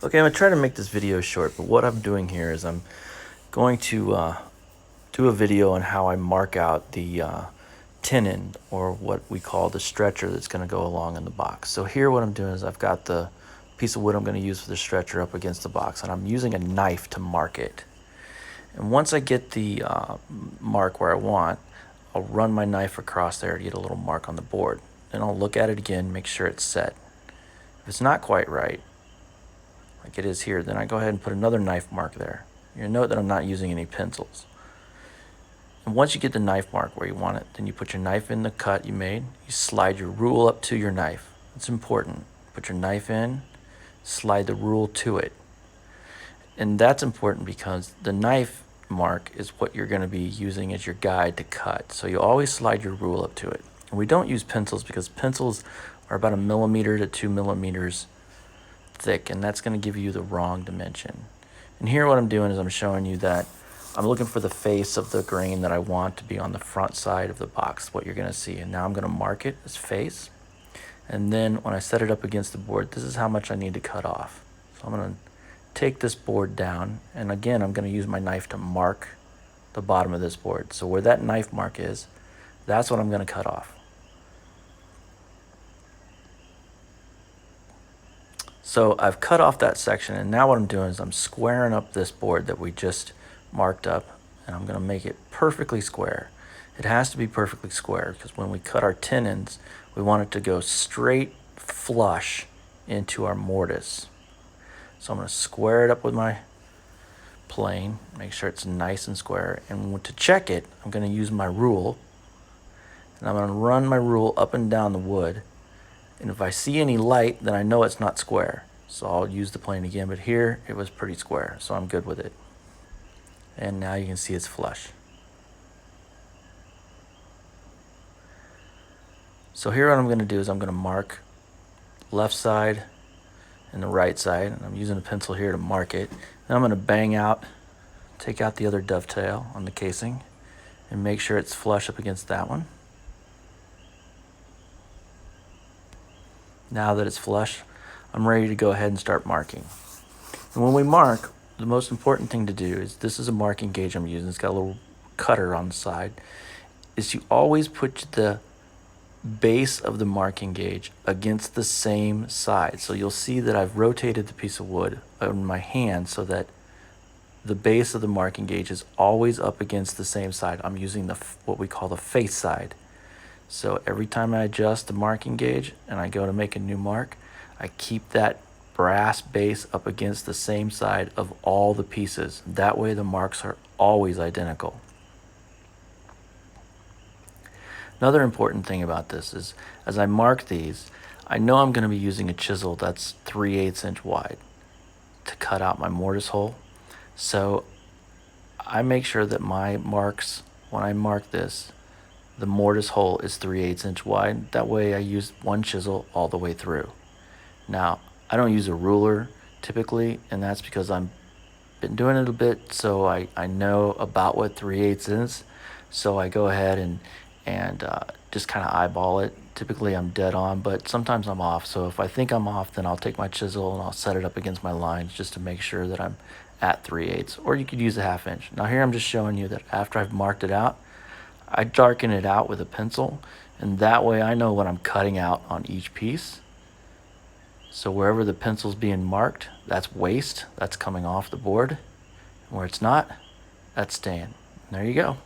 Okay, I'm going to try to make this video short, but what I'm doing here is I'm going to do a video on how I mark out the tenon, or what we call the stretcher that's going to go along in the box. So here what I'm doing is I've got the piece of wood I'm going to use for the stretcher up against the box, and I'm using a knife to mark it. And once I get the mark where I want, I'll run my knife across there to get a little mark on the board. Then I'll look at it again, make sure it's set. If it's not quite right, like it is here, then I go ahead and put another knife mark there. You'll note that I'm not using any pencils. And once you get the knife mark where you want it, then you put your knife in the cut you made. You slide your rule up to your knife. It's important. Put your knife in, slide the rule to it. And that's important because the knife mark is what you're going to be using as your guide to cut. So you always slide your rule up to it. And we don't use pencils because pencils are about 1 millimeter to 2 millimeters thick, and that's going to give you the wrong dimension. And here what I'm doing is I'm showing you that I'm looking for the face of the grain that I want to be on the front side of the box, what you're going to see. And now I'm going to mark it as face. And then when I set it up against the board, this is how much I need to cut off. So I'm going to take this board down, and again I'm going to use my knife to mark the bottom of this board. So where that knife mark is, that's what I'm going to cut off. So I've cut off that section, and now what I'm doing is I'm squaring up this board that we just marked up, and I'm going to make it perfectly square. It has to be perfectly square because when we cut our tenons, we want it to go straight flush into our mortise. So I'm going to square it up with my plane, make sure it's nice and square, and to check it, I'm going to use my rule, and I'm going to run my rule up and down the wood, and if I see any light, then I know it's not square. So I'll use the plane again, but here it was pretty square, so I'm good with it. And now you can see it's flush. So here what I'm going to do is I'm going to mark left side and the right side, and I'm using a pencil here to mark it. Then I'm going to bang out, take out the other dovetail on the casing, and make sure it's flush up against that one. Now that it's flush, I'm ready to go ahead and start marking. And when we mark, the most important thing to do is, this is a marking gauge I'm using, it's got a little cutter on the side, is you always put the base of the marking gauge against the same side. So you'll see that I've rotated the piece of wood in my hand so that the base of the marking gauge is always up against the same side. I'm using what we call the face side. So every time I adjust the marking gauge and I go to make a new mark, I keep that brass base up against the same side of all the pieces. That way the marks are always identical. Another important thing about this is, as I mark these, I know I'm going to be using a chisel that's 3/8 inch wide to cut out my mortise hole. So I make sure that my marks, when I mark this, the mortise hole is 3/8 inch wide. That way I use one chisel all the way through. Now, I don't use a ruler typically, and that's because I've been doing it a bit, so I know about what 3/8 is. So I go ahead and just kind of eyeball it. Typically I'm dead on, but sometimes I'm off. So if I think I'm off, then I'll take my chisel and I'll set it up against my lines just to make sure that I'm at 3/8. Or you could use a 1/2 inch. Now here I'm just showing you that after I've marked it out, I darken it out with a pencil, and that way I know what I'm cutting out on each piece. So wherever the pencil's being marked, that's waste, that's coming off the board. And where it's not, that's staying. There you go.